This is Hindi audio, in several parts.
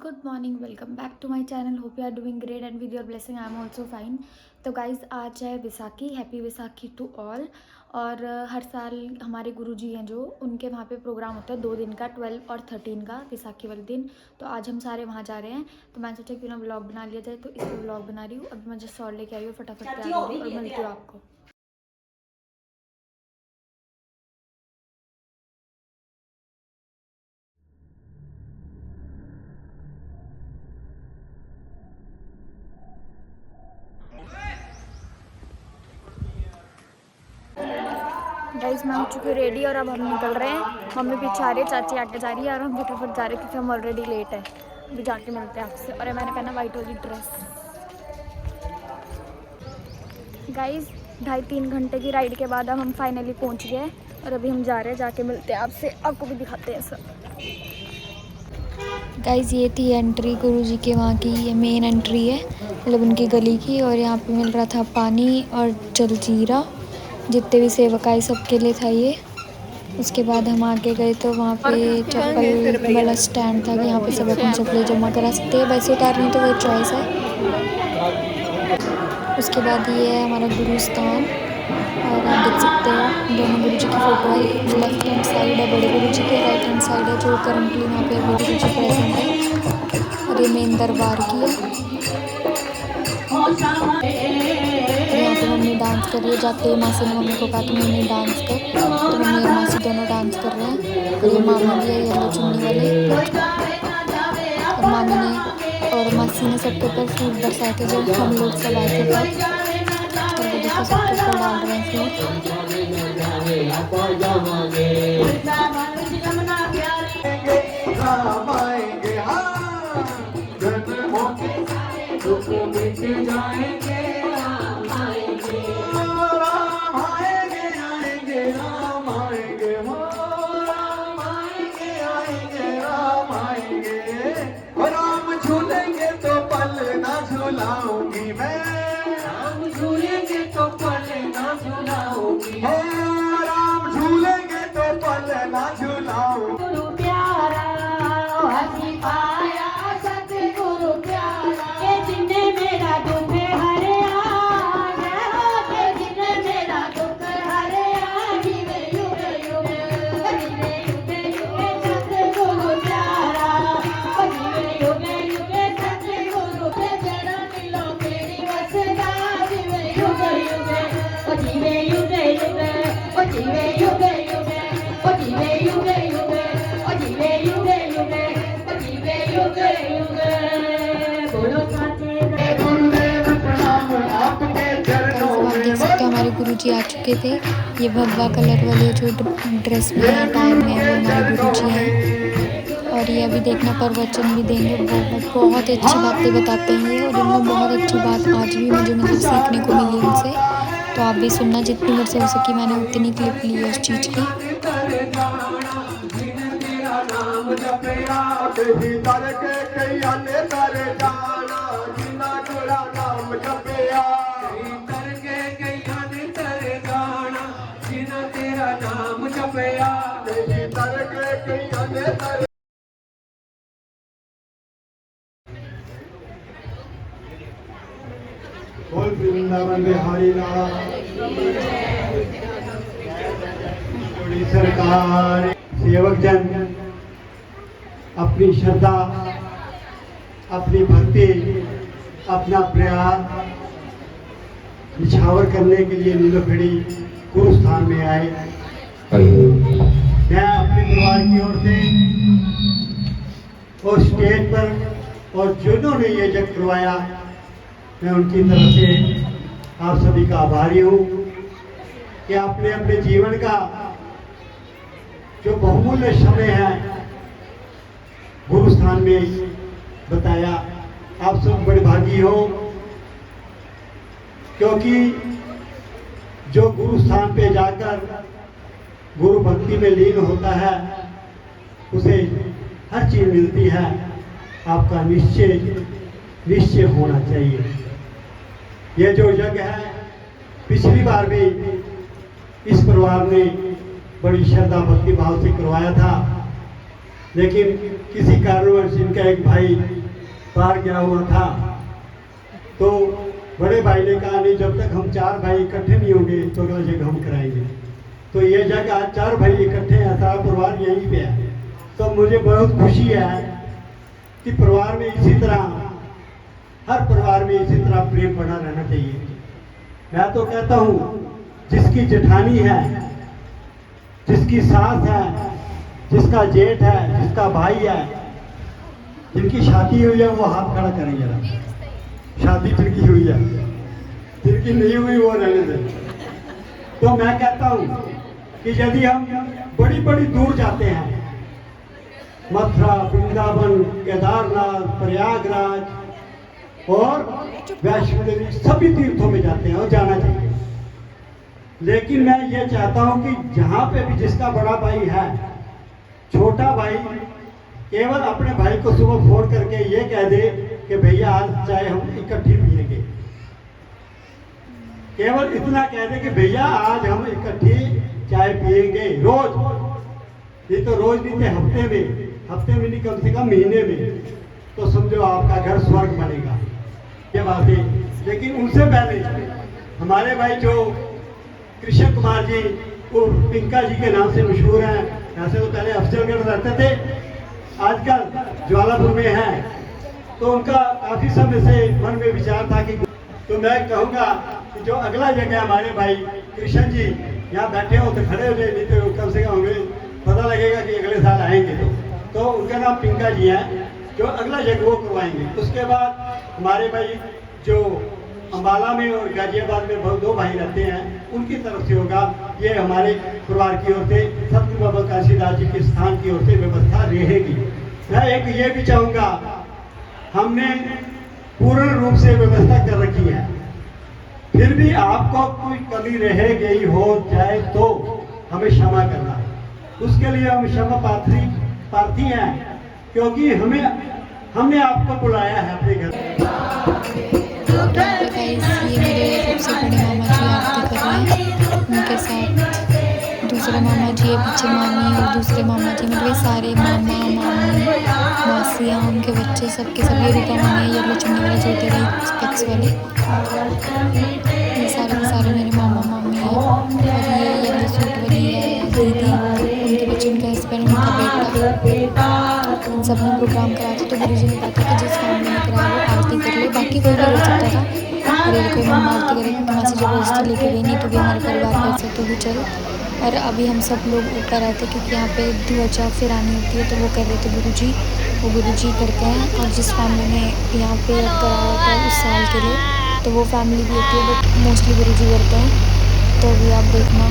Good morning, welcome back to my channel. Hope you are doing great and with your blessing I am also fine. तो गाइज़, आज है Visakhi. Happy Visakhi to all. और हर साल हमारे गुरुजी हैं जो, उनके वहाँ पे प्रोग्राम होता है 2 दिन का, 12 और 13 का, विसाखी वाले दिन। तो आज हम सारे वहाँ जा रहे हैं। तो मैंने सोचा क्यों ना व्लॉग बना लिया जाए, तो इसलिए व्लॉग बना रही हूँ। अभी मैं जस्ट सॉल लेके आई हूँ, फटाफट तैयार हो रही हूँ और मिलती हूँ आपको। गाइस, मैं हो चुकी हूँ रेडी और अब हम निकल रहे हैं। मम्मी पीछे आ रही है, चाची आगे जा रही है और हम फटाफट जा रहे हैं क्योंकि हम ऑलरेडी लेट है। अभी जाके मिलते हैं आपसे। और मैंने पहना वाइट वाली ड्रेस। गाइस, 2.5-3 घंटे की राइड के बाद अब हम फाइनली पहुंच गए और अभी हम जा रहे हैं। जाके मिलते हैं आपसे, आपको भी दिखाते हैं सब। गाइस, ये थी एंट्री गुरुजी के वहाँ की। ये मेन एंट्री है, मतलब उनकी गली की। और यहाँ पे मिल रहा था पानी और जलजीरा। जितने भी सेवक आए सबके लिए था ये। उसके बाद हम आगे गए तो वहाँ पे चप्पल वाला स्टैंड था कि यहाँ पे सब अपनी चप्पलें जमा करा सकते हैं। वैसे उतारनी तो वो चॉइस है। उसके बाद ये है हमारा गुरु स्थान। और आप देख सकते हो दोनों गुरु जी की फ़ोटो है। लेफ्ट हैंड साइड है बड़े गुरु जी के, राइट हैंड साइड है जो करंटली वहाँ पे अभी गुरु जी प्रेजेंट है। और ये मेन दरबार की है। यहाँ पे मम्मी डांस कर रही है। जाते ही मासी ने मम्मी को कहा कि मम्मी डांस कर, तो मम्मी और मासी दोनों डांस कर रहे हैं। और ये मामी भी है येलो चुन्नी वाले। और मामी ने और मासी ने सबके ऊपर फूल बरसाए थे जब हम लोग सब आए थे तब। और वो देखो सबके ऊपर डाल रहे हैं झूलाऊंगी मैं, राम झूलेंगे तो पल ना झूलाऊंगी। राम झूलेंगे तो पल ना झूलाऊंगी। गुरु प्यारा हसी पाया सतगुरु प्यारा, के जिन्ने मेरा दुख हरे के जिन्ने मेरा दुख हरे जीवे युग युग, जीवे युग युग सतगुरु प्यारा, जीवे युग युग सतगुरु प्यारा। जीवे युग युग, जीवे युग युग, जीवे युग युग, जीवे युग युग, जीवे युग युग। बोलो साचे गुरुदेव प्रणाम आपके चरणों में। आप देख सकते हो हमारे गुरुजी आ चुके थे। ये भगवा कलर वाले जो ड्रेस में है, टाइम में है, वो हमारे गुरुजी हैं। और ये अभी देखना प्रवचन भी देंगे। बहुत अच्छी बातें बताते हैं ये। और इनमें बहुत अच्छी बात आज भी मुझे मतलब सीखने को मिली उनसे। तो आप भी सुनना, जितनी मेरे से हो सकी मैंने उतनी क्लिप ली है उस चीज़ की। बोल वृंदावन बिहारी लाल सरकार। सेवक जन अपनी श्रद्धा, अपनी भक्ति, अपना प्रयास निछावर करने के लिए नीलोखेड़ी गुरु स्थान में आए। मैं अपने परिवार की ओर से और स्टेज पर और जिन्होंने ये जग करवाया, मैं उनकी तरफ से आप सभी का आभारी हूँ कि आपने अपने जीवन का जो बहुमूल्य समय है गुरु स्थान में बताया। आप सब बड़े भागी हो, क्योंकि जो गुरु स्थान पे जाकर गुरु भक्ति में लीन होता है उसे हर चीज मिलती है। आपका निश्चय होना चाहिए। यह जो यज्ञ है, पिछली बार भी इस परिवार ने बड़ी श्रद्धा भक्ति भाव से करवाया था। लेकिन किसी कारणवश इनका एक भाई बाहर गया हुआ था, तो बड़े भाई ने कहा नहीं, जब तक हम 4 भाई इकट्ठे नहीं होंगे तो अगला जगह हम कराएंगे। तो ये जगह आज 4 भाई इकट्ठे हैं, सारा परिवार यहीं पे है। तो मुझे बहुत खुशी है कि परिवार में इसी तरह, हर परिवार में इसी तरह प्रेम बना रहना चाहिए। मैं तो कहता हूँ जिसकी जेठानी है, जिसकी सास है, जिसका जेठ है, जिसका भाई है, जिनकी शादी हुई है वो हाथ खड़ा करें जरा। शादी जिनकी हुई है, जिनकी नहीं हुई वो रहने दें। तो मैं कहता हूँ कि यदि हम बड़ी बड़ी दूर जाते हैं, मथुरा, वृंदावन, केदारनाथ, प्रयागराज और वैष्णो देवी, सभी तीर्थों में जाते हैं और जाना चाहिए। लेकिन मैं ये चाहता हूं कि जहां पे भी जिसका बड़ा भाई है, छोटा भाई केवल अपने भाई को सुबह फोन करके ये कह दे कि भैया आज चाय हम इकट्ठी पिएंगे। केवल इतना कह दे कि भैया आज हम इकट्ठी चाय पिएंगे रोज। ये तो रोज नहीं थे, हफ्ते में नहीं, कम से कम महीने में। तो समझो आपका घर स्वर्ग बनेगा, ये बात है। लेकिन उनसे पहले हमारे भाई जो कृष्ण कुमार जी, वो पिंका जी के नाम से मशहूर हैं। ऐसे तो पहले अफजलगढ़ रहते थे, आजकल ज्वालापुर में हैं। तो उनका काफी समय से मन में विचार था कि, तो मैं कहूँगा कि जो अगला जगह हमारे भाई कृष्ण जी यहाँ बैठे हो तो खड़े हो जाए, नहीं तो कम से कम हमें पता लगेगा कि अगले साल आएंगे। तो उनका नाम पिंका जी है, जो अगला जगह वो करवाएंगे। उसके बाद हमारे भाई जो अम्बाला में और गाजियाबाद में 2 भाई रहते हैं, उनकी तरफ से होगा। ये हमारे परिवार की ओर से सतगुरु बाबा काशीदास जी के स्थान की ओर से व्यवस्था रहेगी। मैं एक ये भी चाहूँगा, हमने पूर्ण रूप से व्यवस्था कर रखी है, फिर भी आपको कोई कमी रह गई हो जाए तो हमें क्षमा करना है। उसके लिए हम क्षमा प्रार्थी हैं, क्योंकि हमने आपको बुलाया है अपने घर। ये मेरे सबसे बड़े मामा जी आरती कर रहे हैं, उनके साथ दूसरे मामा जी है, पीछे मामी और दूसरे मामा जी, मतलब सारे मामा मामी मासियाँ, उनके बच्चे, सबके सब। ये रूपा मामी है, येलो चुन्नी वाले जो तेरे स्पेक्स वाले, ये सारे के सारे मेरे मामा मामी हैं। और ये येलो सूट वाली है दीदी, उनके बच्चे, उनका हस्बैंड, उनका बेटा। उन सब ने प्रोग्राम कराया था, तो गुरु जी ने कहा था कि जिस फैमिली में कराया वो आरती कर ले, बाकी कोई भी हो सकता था। और ये कोई मम्मा आरती करेंगे, मम्मा से जबरदस्ती लेके गई, नहीं तो भी हमारे परिवार में से तो भी चल। और अभी हम सब लोग ऊपर आए थे क्योंकि यहाँ पे ध्वजा फहरानी होती है, तो वो कर रहे थे गुरु जी, वो गुरु जी करते हैं। और जिस फैमिली ने यहाँ पे कराया था उस साल के लिए, तो वो फैमिली भी होती है, बट मोस्टली गुरु जी करते हैं। तो अभी आप देखना।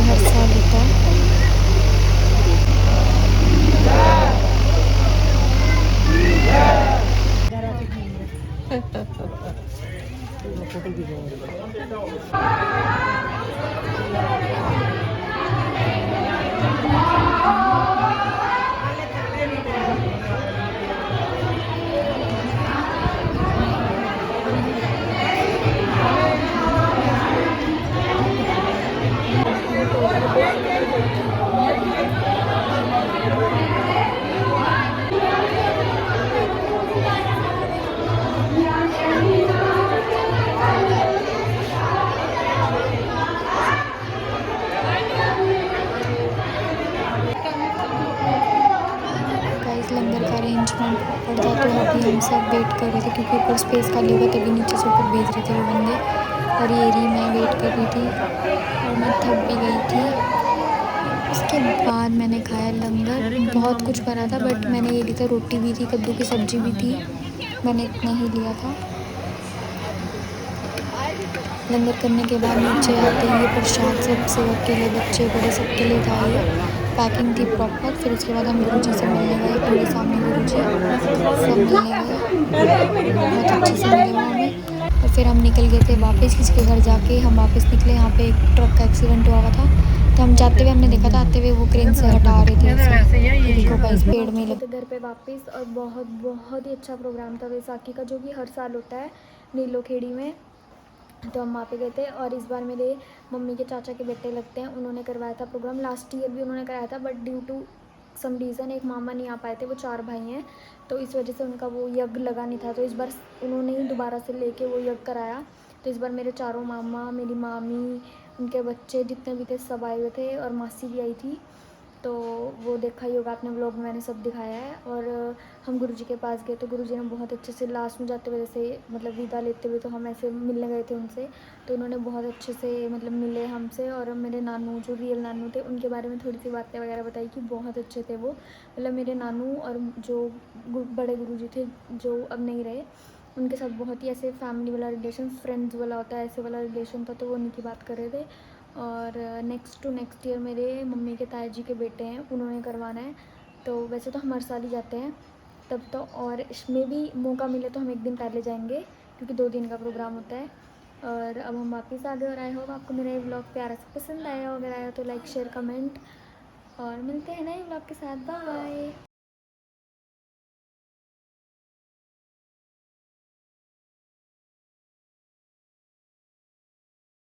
हर साल होता है। लंगर का अरेंजमेंट पड़ जाता है। अभी हम सब वेट कर रहे थे क्योंकि ऊपर स्पेस खाली होगा, तभी नीचे से ऊपर भेज रहे थे वो बंदे। और ये रही मैं वेट कर रही थी और मैं थक भी गई थी। उसके बाद मैंने खाया लंगर, बहुत कुछ करा था, बट मैंने ये लिया था, रोटी भी थी, कद्दू की सब्ज़ी भी थी, मैंने इतना ही लिया था। लंगर करने के बाद नीचे आते ही प्रसाद सब सेवक के लिए, बच्चे बड़े सबके लिए था। ये पैकिंग थी प्रॉपर। फिर उसके बाद हम गुरुजी से मिलने गए, पूरे सामने गुरुजी सब मिलने गए, बहुत अच्छे से मिले वहाँ हमें। और फिर हम निकल गए थे वापस, किसी के घर जाके हम वापस निकले। यहाँ पे एक ट्रक का एक्सीडेंट हुआ था, तो हम जाते हुए हमने देखा था, आते हुए वो क्रेन से हटा रहे थे ऐसे। ये देखो गाइस पेड़ में लगे थे घर पे वापस। और बहुत बहुत ही अच्छा प्रोग्राम था वैसाखी का, जो कि हर साल होता है नीलोखेड़ी में। तो हम वहाँ पे गए थे। और इस बार मेरे मम्मी के चाचा के बेटे लगते हैं, उन्होंने करवाया था प्रोग्राम। लास्ट ईयर भी उन्होंने कराया था, but due to some reason एक मामा नहीं आ पाए थे, वो 4 भाई हैं, तो इस वजह से उनका वो यज्ञ लगा नहीं था। तो इस बार उन्होंने ही दोबारा से लेके वो यज्ञ कराया। तो इस बार मेरे चारों मामा, मेरी मामी, उनके बच्चे जितने भी थे सब आए हुए थे, और मासी भी आई थी। तो वो देखा ही होगा आपने व्लॉग में, मैंने सब दिखाया है। और हम गुरुजी के पास गए, तो गुरुजी ने बहुत अच्छे से लास्ट में जाते हुए जैसे मतलब विदा लेते हुए, तो हम ऐसे मिलने गए थे उनसे, तो उन्होंने बहुत अच्छे से मतलब मिले हमसे। और मेरे नानू जो रियल नानू थे, उनके बारे में थोड़ी सी बातें वगैरह बताई कि बहुत अच्छे थे वो। मतलब मेरे नानू और जो बड़े गुरुजी थे जो अब नहीं रहे, उनके साथ बहुत ही ऐसे फैमिली वाला रिलेशन, फ्रेंड्स वाला होता है, ऐसे वाला रिलेशन था। तो वो उनकी बात कर रहे थे। और नेक्स्ट टू नेक्स्ट ईयर मेरे मम्मी के ताया जी के बेटे हैं, उन्होंने करवाना है। तो वैसे तो हम हर साल ही जाते हैं तब तो, और इसमें भी मौका मिले तो हम एक दिन पहले जाएंगे, क्योंकि 2 दिन का प्रोग्राम होता है। और अब हम वापस आ गए। और आई होप आपको मेरा ये व्लॉग प्यारा सा पसंद आया। अगर आया तो लाइक शेयर कमेंट, और मिलते हैं नए व्लॉग के साथ। बाय।